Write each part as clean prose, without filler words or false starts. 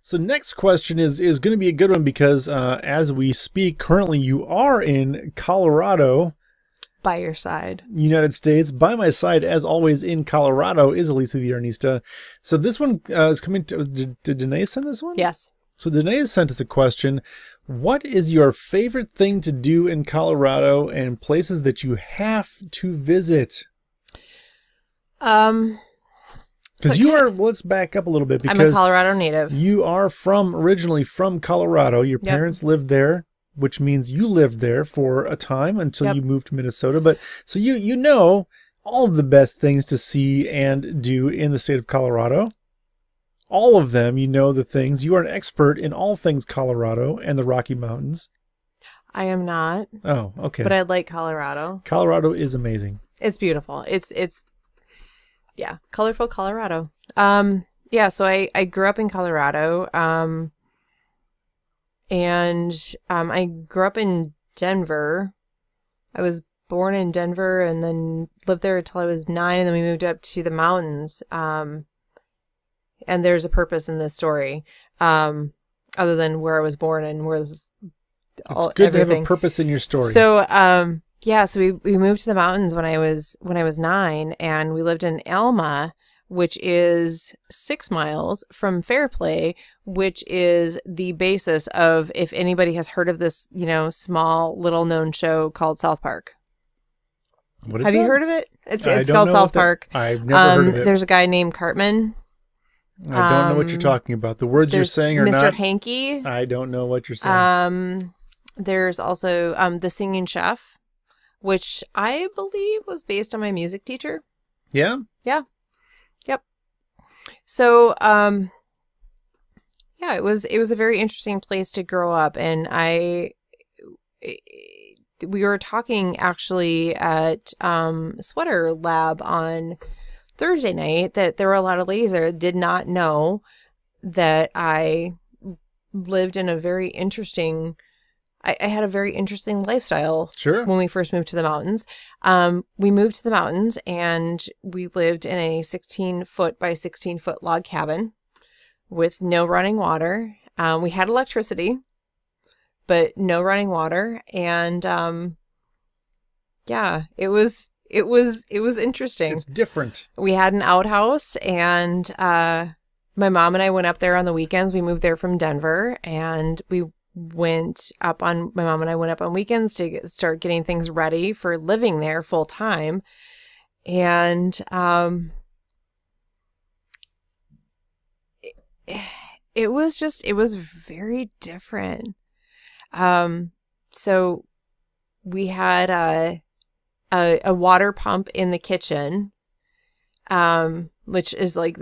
So next question is going to be a good one because as we speak, currently you are in Colorado. By your side. United States. By my side, as always, in Colorado is Elisa the Arnista. So this one is coming to... Did Danae send this one? Yes. So Danae has sent us a question. What is your favorite thing to do in Colorado and places that you have to visit? Because you are... Let's back up a little bit. Because I'm a Colorado native. You are originally from Colorado. Your parents lived there, which means you lived there for a time until you moved to Minnesota. But so you know all of the best things to see and do in the state of Colorado. All of them, you know the things. You are an expert in all things Colorado and the Rocky Mountains. I am not. Oh, okay. But I like Colorado. Colorado is amazing. It's beautiful. It's yeah, colorful Colorado. Yeah, so I grew up in Colorado. And I grew up in Denver. I was born in Denver and then lived there until I was 9, and then we moved up to the mountains. And there's a purpose in this story, other than where I was born and where this It's good to have a purpose in your story. So yeah, so we moved to the mountains when I was 9, and we lived in Alma, which is 6 miles from Fairplay, which is the basis of, if anybody has heard of this, small little known show called South Park. What is Have that? you heard of it? It's called South Park. I've never heard of it. There's a guy named Cartman. I don't know what you're talking about. The words you're saying are Mr. not... Hanky. I don't know what you're saying. There's also The Singing Chef, which I believe was based on my music teacher. Yeah? Yeah. Yep. So, yeah, it was a very interesting place to grow up. And we were talking actually at Sweater Lab on Thursday night that there were a lot of ladies there that did not know that I lived in a very interesting... I had a very interesting lifestyle. Sure. When we first moved to the mountains. We moved to the mountains and we lived in a 16-foot by 16-foot log cabin with no running water. We had electricity, but no running water. And yeah, it was interesting. It's different. We had an outhouse, and my mom and I went up there on the weekends. We moved there from Denver, and my mom and I went up on weekends to start getting things ready for living there full time. And it was very different. So we had a water pump in the kitchen, which is like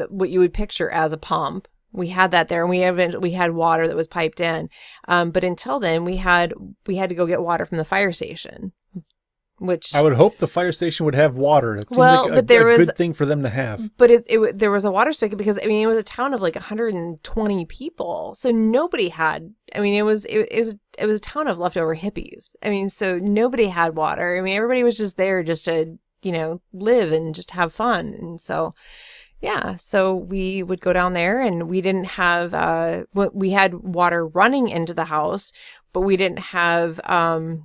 what you would picture as a pump. We had that there, and we had water that was piped in. But until then, we had to go get water from the fire station, which I would hope the fire station would have water. It seems like a good thing for them to have. But there was a water spigot because it was a town of like 120 people, so nobody had. It was a town of leftover hippies. So nobody had water. Everybody was just there just to live and just have fun, and so. Yeah, so we would go down there, and we didn't have, we had water running into the house, but we didn't have a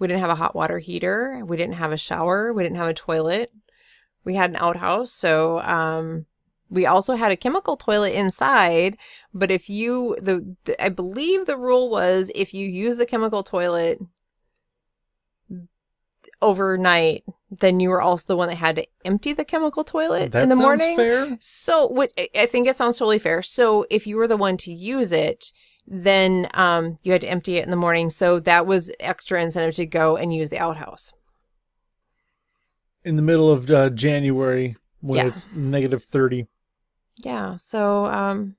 hot water heater. We didn't have a shower. We didn't have a toilet. We had an outhouse. So, we also had a chemical toilet inside, but I believe the rule was if you use the chemical toilet overnight, then you were also the one that had to empty the chemical toilet in the morning. That sounds fair. So I think it sounds totally fair. So if you were the one to use it, then you had to empty it in the morning. So that was extra incentive to go and use the outhouse. In the middle of January when it's -30. Yeah. So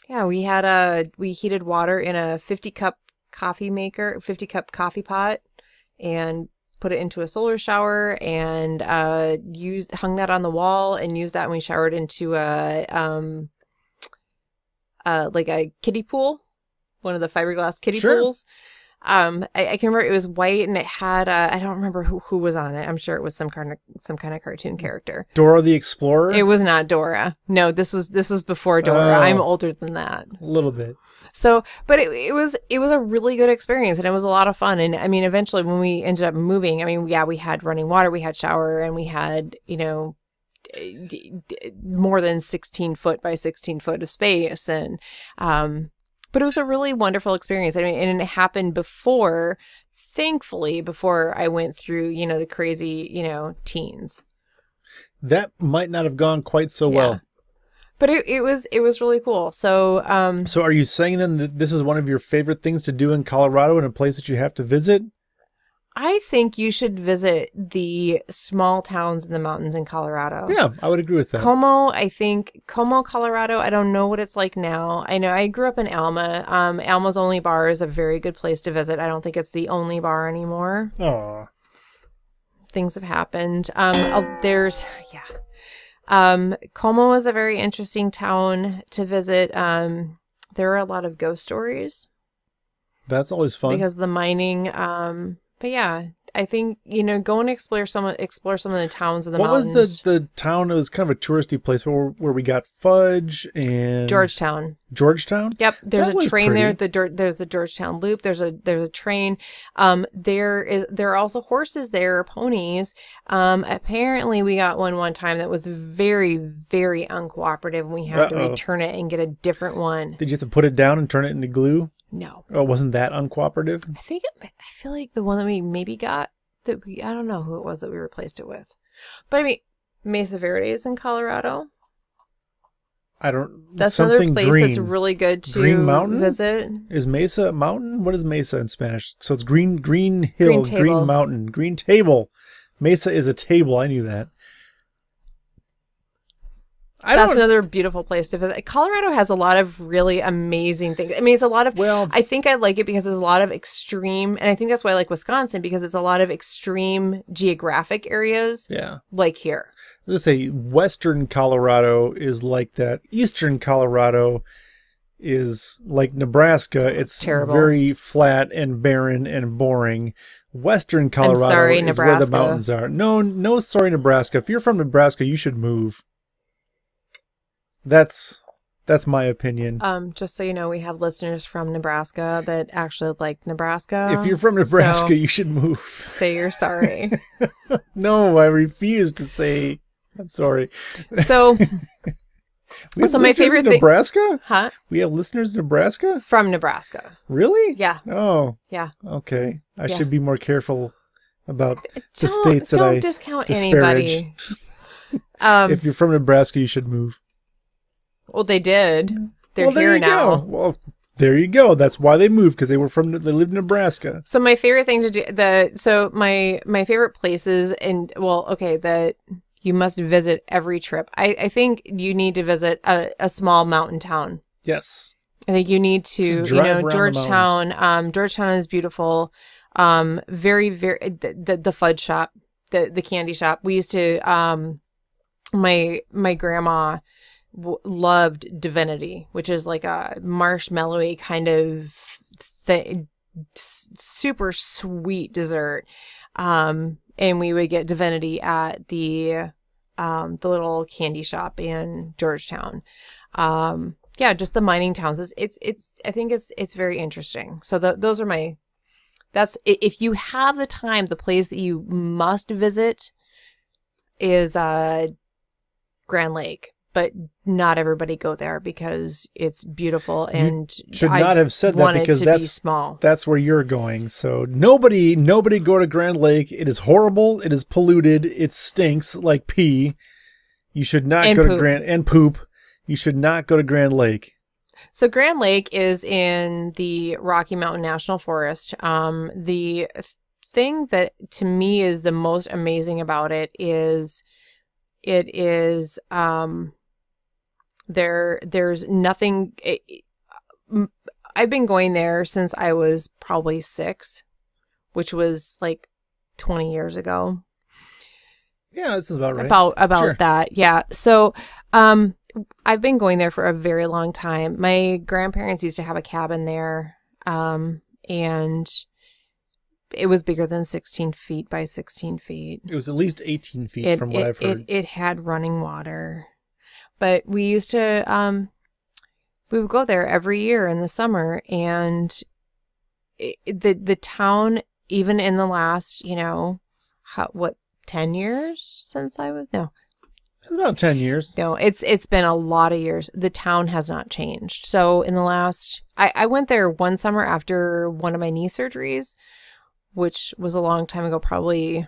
yeah, we heated water in a 50-cup coffee pot, and put it into a solar shower, and hung that on the wall and used that when we showered into like a kiddie pool, one of the fiberglass kiddie pools. I can remember it was white and it had I don't remember who was on it. I'm sure it was some kind of cartoon character. Dora the Explorer? It was not Dora. No, this was before Dora. I'm older than that. A little bit. So, but it was a really good experience and it was a lot of fun. And I mean, eventually when we ended up moving, I mean, yeah, we had running water, we had shower, and we had, you know, more than 16 foot by 16 foot of space. And, but it was a really wonderful experience. I mean, and it happened thankfully, before I went through, you know, the crazy, you know, teens. That might not have gone quite so well. But it was really cool. So so are you saying then that this is one of your favorite things to do in Colorado and a place that you have to visit? I think you should visit the small towns in the mountains in Colorado. Yeah, I would agree with that. Como, Colorado, I don't know what it's like now. I know I grew up in Alma. Alma's Only Bar is a very good place to visit. I don't think it's the only bar anymore. Aw. Things have happened. Como is a very interesting town to visit. There are a lot of ghost stories. That's always fun. Because of the mining. But yeah, I think, you know, go and explore some of the towns in the mountains. What was the town? It was kind of a touristy place where we got fudge and Georgetown. Georgetown? Yep. There's a train pretty. there. There's the Georgetown Loop. There's a train. There are also horses there, ponies. Apparently we got one time that was very, very uncooperative and we had to return it and get a different one. Did you have to put it down and turn it into glue? No. Oh, wasn't that uncooperative? I feel like the one that we maybe got I don't know who it was that we replaced it with. But I mean, Mesa Verde is in Colorado. That's another place that's really good to visit. Is Mesa a mountain? What is Mesa in Spanish? So it's green hill, green mountain, green table. Mesa is a table. I knew that. That's another beautiful place to visit. Colorado has a lot of really amazing things. I mean, it's a lot of, I think I like it because there's a lot of extreme, and I think that's why I like Wisconsin, because it's a lot of extreme geographic areas. Yeah. Like here. I was going to say, Western Colorado is like that. Eastern Colorado is like Nebraska. It's terrible. Very flat and barren and boring. Western Colorado is where the mountains are. No, sorry, Nebraska. If you're from Nebraska, you should move. That's my opinion. Just so you know, we have listeners from Nebraska that actually like Nebraska. If you're from Nebraska, you should move. Say you're sorry. No, I refuse to say I'm sorry. So, my favorite thing, Nebraska? Huh? We have listeners in Nebraska? From Nebraska. Really? Yeah. Oh. Yeah. Okay. I should be more careful about the states that I don't discount anybody. If you're from Nebraska, you should move. Well, they did. They're here now. Well, there you go. That's why they moved, because they lived in Nebraska. So my favorite thing to do, my favorite places that you must visit every trip. I think you need to visit a small mountain town. Yes. I think you need to, Georgetown. Georgetown is beautiful. Very, very, the fudge shop, the candy shop. We used to, my grandma loved Divinity, which is like a marshmallowy kind of super sweet dessert. And we would get Divinity at the little candy shop in Georgetown. Just the mining towns. I think it's very interesting. So those are if you have the time, the place that you must visit is Grand Lake. But not everybody go there because it's beautiful, and you should not have said that because that's where you're going. So nobody go to Grand Lake. It is horrible. It is polluted. It stinks like pee. You should not go to Grand Poop. You should not go to Grand Lake. So Grand Lake is in the Rocky Mountain National Forest. The thing that to me is the most amazing about it is there's nothing. I've been going there since I was probably 6, which was like 20 years ago. Yeah, this is about right. About that. Yeah. So, I've been going there for a very long time. My grandparents used to have a cabin there. And it was bigger than 16 feet by 16 feet. It was at least 18 feet from what I've heard. It had running water. But we used to, we would go there every year in the summer, and the town, even in the last, 10 years since I was, no. It's about 10 years. No, it's been a lot of years. The town has not changed. So in the last, I went there one summer after one of my knee surgeries, which was a long time ago, probably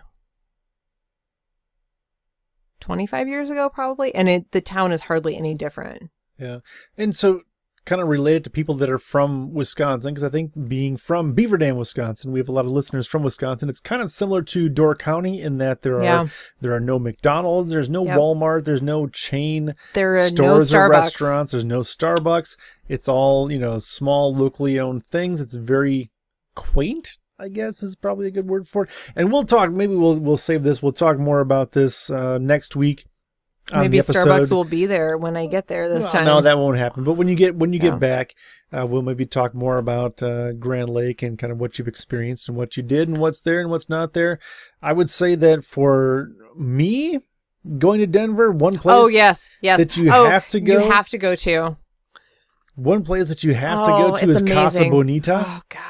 25 years ago, probably. And the town is hardly any different. Yeah. And so kind of related to people that are from Wisconsin, because I think being from Beaver Dam, Wisconsin, we have a lot of listeners from Wisconsin. It's kind of similar to Door County in that there are no McDonald's, there's no Walmart, there's no chain stores or restaurants, there's no Starbucks. It's all, small, locally owned things. It's very quaint, I guess is probably a good word for it. And we'll talk, maybe we'll save this. We'll talk more about this next week. Maybe Starbucks will be there when I get there this time. No, that won't happen. But when you get back, we'll maybe talk more about Grand Lake and kind of what you've experienced and what you did and what's there and what's not there. I would say that for me, going to Denver, one place that you have to go. You have to go to. One place that you have to go to is amazing. Casa Bonita. Oh, God.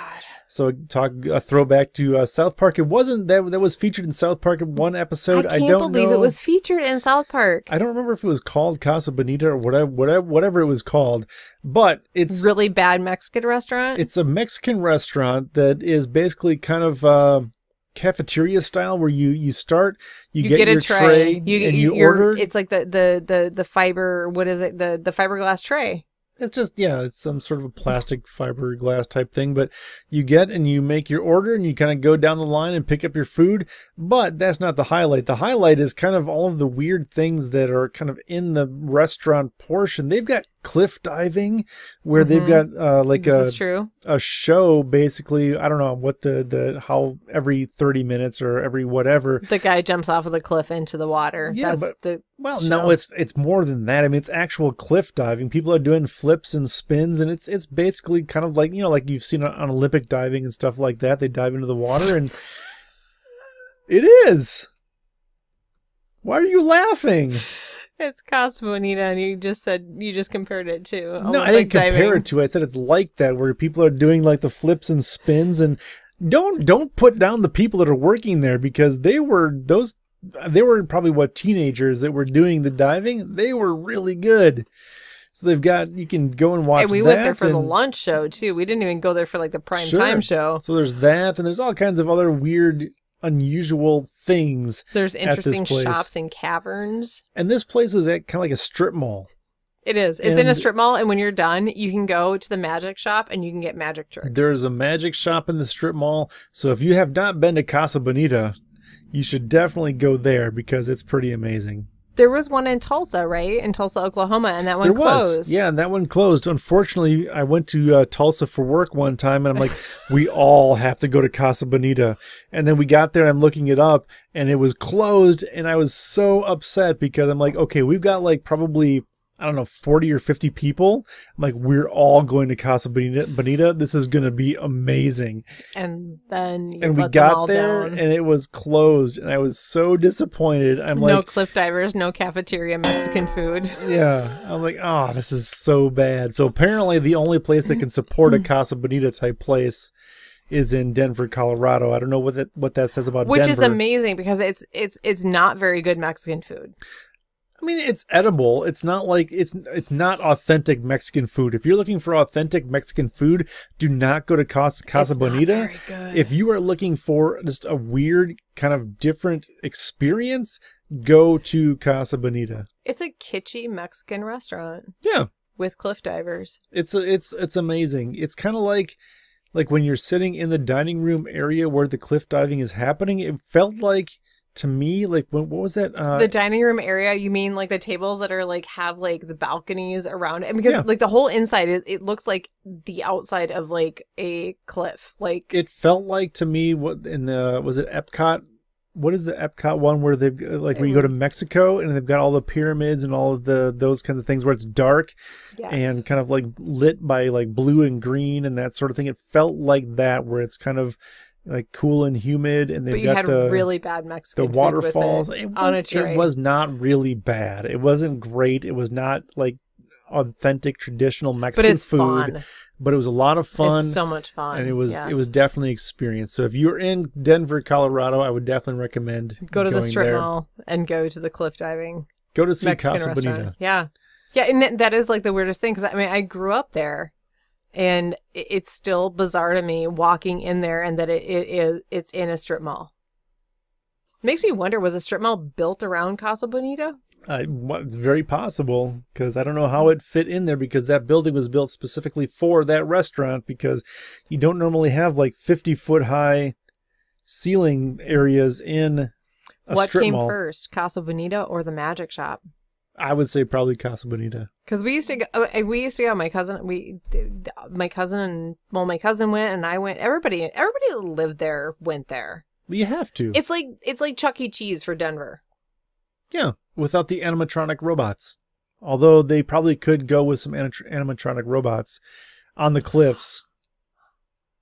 So talk a throwback to South Park. It wasn't that was featured in South Park in one episode. I don't believe it was featured in South Park. I don't remember if it was called Casa Bonita or whatever it was called, but it's really bad Mexican restaurant. It's a Mexican restaurant that is basically kind of cafeteria style, where you start, you get your tray and you order. It's like the fiber. What is it? The fiberglass tray. It's just, it's some sort of a plastic fiberglass type thing, but you get and you make your order and you kind of go down the line and pick up your food. But that's not the highlight. The highlight is kind of all of the weird things that are kind of in the restaurant portion. They've got cliff diving where they've got a show, basically. I don't know what how every 30 minutes or every whatever the guy jumps off of the cliff into the water. No, it's more than that. I mean, it's actual cliff diving. People are doing flips and spins, and it's basically kind of like, like you've seen on Olympic diving and stuff like that. They dive into the water, and it is. Why are you laughing? It's Casa Bonita, and you just compared it to Olympic No, I didn't compare diving. it to it. I said it's like that, where people are doing like the flips and spins, and don't put down the people that are working there, because they were probably teenagers that were doing the diving. They were really good. So you can go and watch that. And we went there for the lunch show too. We didn't even go there for like the prime time show. So there's that, and there's all kinds of other weird, unusual things. There's interesting shops and caverns. And this place is at kind of like a strip mall. It is. It's in a strip mall, and when you're done, you can go to the magic shop and you can get magic tricks. There's a magic shop in the strip mall. So if you have not been to Casa Bonita, you should definitely go there, because it's pretty amazing. There was one in Tulsa, right? In Tulsa, Oklahoma, and that one closed. Yeah, and that one closed. Unfortunately, I went to Tulsa for work one time, and I'm like, we all have to go to Casa Bonita. And then we got there, and I'm looking it up, and it was closed, and I was so upset, because I'm like, okay, we've got like probably, I don't know, 40 or 50 people. I'm like, we're all going to Casa Bonita. This is going to be amazing. And then we got there and it was closed, and I was so disappointed. I'm like, no cliff divers, no cafeteria Mexican food. Yeah. I'm like, oh, this is so bad. So apparently the only place that can support a Casa Bonita type place is in Denver, Colorado. I don't know what that says about Denver. Which is amazing, because it's not very good Mexican food. I mean, it's edible. It's not like it's not authentic Mexican food. If you're looking for authentic Mexican food, do not go to Casa Bonita. Not very good. If you are looking for just a weird kind of different experience, go to Casa Bonita. It's a kitschy Mexican restaurant. Yeah, with cliff divers. It's amazing. It's kind of like when you're sitting in the dining room area where the cliff diving is happening. It felt like, to me, like what was that? The dining room area, you mean like the tables that are like have like the balconies around it? Because like the whole inside, it looks like the outside of like a cliff. Like it felt like to me, was it Epcot? What is the Epcot one where they've like where you go to Mexico and they've got all the pyramids and all of those kinds of things where it's dark and kind of like lit by like blue and green and that sort of thing? It felt like that, where it's kind of like cool and humid, and they've But you got had the really bad Mexican the waterfalls. food with it on a tray. It was not really bad. It wasn't great. It was not like authentic traditional Mexican but it's food. Fun. But it was a lot of fun. It's so much fun. And it was definitely an experience. So if you're in Denver, Colorado, I would definitely recommend go to the going strip there. mall and go to the cliff diving. Go to see Mexican Casa restaurant. Bonita. Yeah. Yeah, and that is like the weirdest thing because I mean I grew up there, and it's still bizarre to me walking in there and that it's in a strip mall. Makes me wonder, was a strip mall built around Casa Bonita? It's very possible, because I don't know how it fit in there, because that building was built specifically for that restaurant, because you don't normally have like 50-foot high ceiling areas in a What strip came mall. first, Casa Bonita or the Magic Shop? I would say probably Casa Bonita. Because we used to go. My cousin went and I went. Everybody that lived there went there. You have to. It's like Chuck E. Cheese for Denver. Yeah, without the animatronic robots. Although they probably could go with some animatronic robots on the cliffs.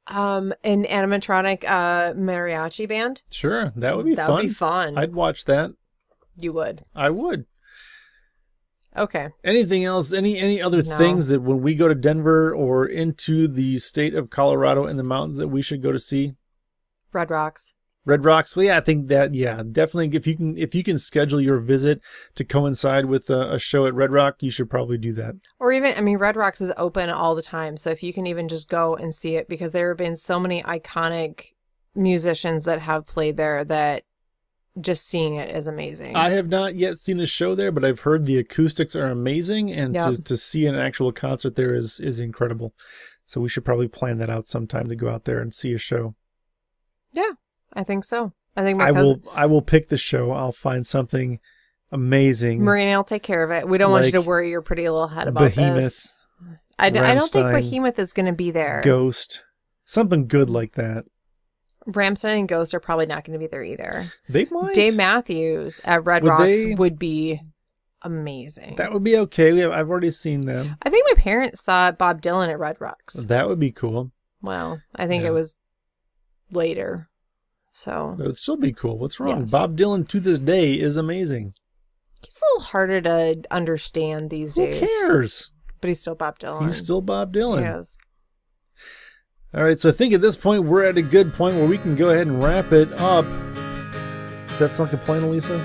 An animatronic mariachi band. Sure, that would be fun. That would be fun. I'd watch that. You would. I would. Okay. Anything else? Any other things that when we go to Denver or into the state of Colorado in the mountains that we should go to see? Red Rocks. Red Rocks. Well, yeah, I think that, yeah, definitely. If you can schedule your visit to coincide with a show at Red Rock, you should probably do that. Or even, I mean, Red Rocks is open all the time. So if you can even just go and see it, because there have been so many iconic musicians that have played there that just seeing it is amazing. I have not yet seen a show there, but I've heard the acoustics are amazing, and to see an actual concert there is incredible. So we should probably plan that out sometime to go out there and see a show. Yeah, I think so. I think I will pick the show. I'll find something amazing. Marina will take care of it. We don't want you to worry your pretty little head about this. I don't think Behemoth is going to be there. Ghost. Something good like that. Rammstein and Ghost are probably not going to be there either. They might. Dave Matthews at Red Rocks would be amazing. That would be okay. I've already seen them. I think my parents saw Bob Dylan at Red Rocks. That would be cool. Well, I think it was later. So that would still be cool. What's wrong? Yes. Bob Dylan to this day is amazing. It's a little harder to understand these days. Who cares? But he's still Bob Dylan. He's still Bob Dylan. Yes. All right, so I think at this point we're at a good point where we can go ahead and wrap it up. Does that sound like a plan, Elisa?